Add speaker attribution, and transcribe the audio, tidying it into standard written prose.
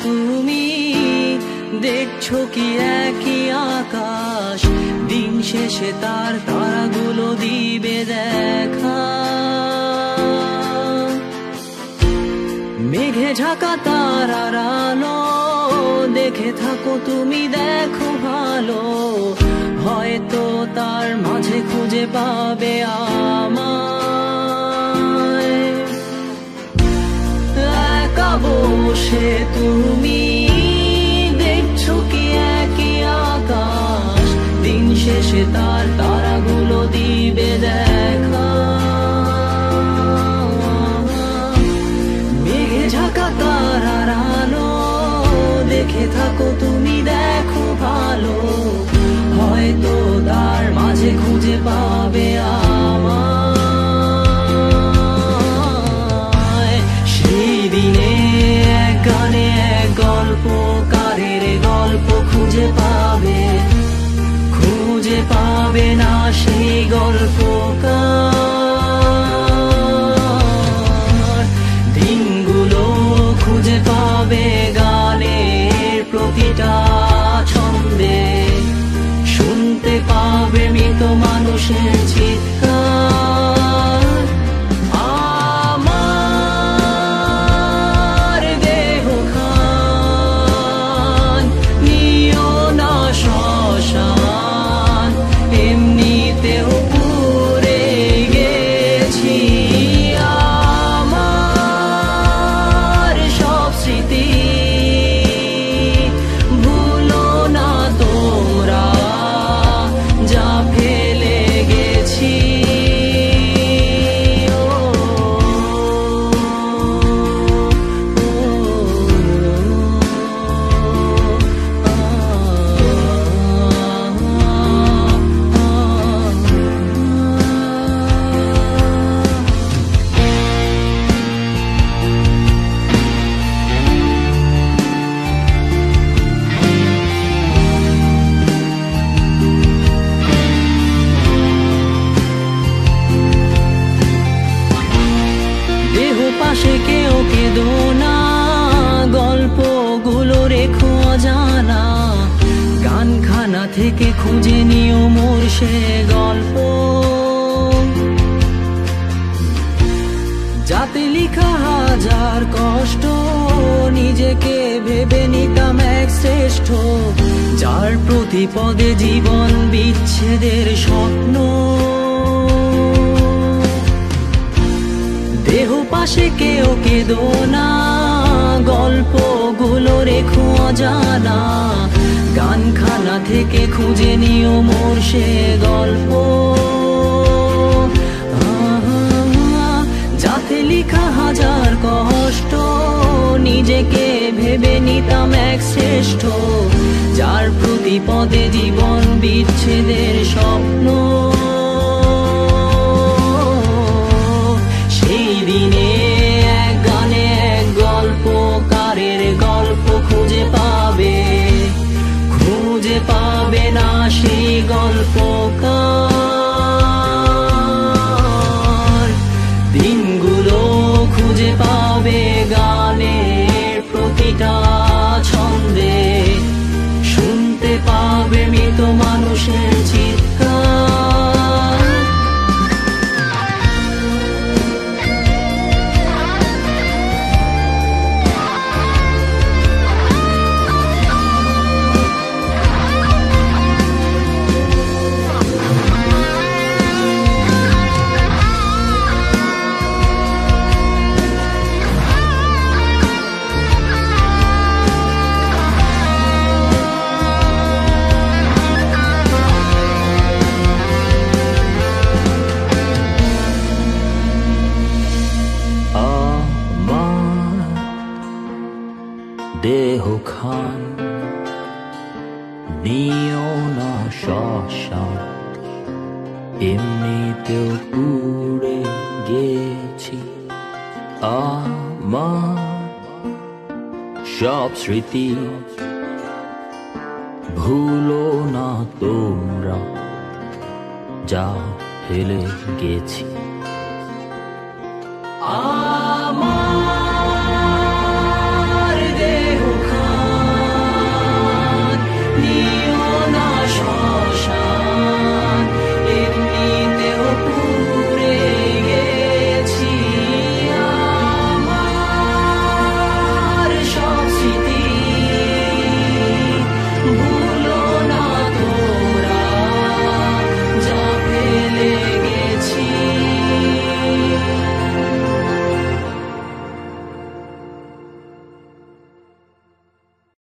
Speaker 1: তুমি দেখছো কি একই আকাশ, দিন শেষে তার তারাগুলো দিবে দেখা। মেঘে ঢাকা তারার আলো দেখে থাকো তুমি, দেখো ভালো, হয়তো তার মাঝে খুঁজে পাবে আমায়। একা বসে তুমি দেখছো কি একই আকাশ, দিন শেষে তার তারাগুলো দিবে দেখা। মেঘে ঢাকা তারার আলো দেখে থাকো তুমি, দেখো ভালো, হয়তো তার মাঝে খুঁজে পাবে আমায়। সেই দিনে এক গানে এক গল্পকারের গল্প খুঁজে পাবে, খুঁজে পাবে না সেই গল্পকার। দিনগুলো খুঁজে পাবে গানের প্রতিটা ছন্দে, শুনতে পাবে মৃত মানুষের চিৎকার। আমার দেহ খান নিও না শ্মশান, এমনিতেও পুড়ে গেছি। আমার সব স্মৃতি ভুলো না তোমরা, যা ফেলে গেছি। দেহ পাশে কেউ কেঁদো না, গল্পগুলো রেখো অজানা, গানখানা থেকে খুঁজে নিও মোর সে গল্প। যাতে লিখা হাজার কষ্ট, নিজেকে ভেবে নিতাম এক শ্রেষ্ঠ, যার প্রতি পদে জীবন বিচ্ছেদের স্বপ্ন। দেহ পাশে কেউ কেঁদো না, গল্পগুলো রেখো অজানা, গানখানা থেকে খুঁজে নিও মোর সে গল্প। যাতে লিখা হাজার কষ্ট, নিজেকে ভেবে নিতাম এক শ্রেষ্ঠ, যার প্রতি পদে জীবন বিচ্ছেদের স্বপ্ন। সেই দিনে এক গানে এক গল্পকারের গল্প খুঁজে পাবে, খুঁজে পাবে না সেই গল্পকার। দিনগুলো খুঁজে পাবে গানের প্রতিটা ছন্দে, শুনতে পাবে মৃত মানুষের চিৎকার। দেহ খান নিও না শ্মশান, এমনিতেও পুড়ে গেছি। আমার সব স্মৃতি ভুলো না তোমরা, যা ফেলে গেছি।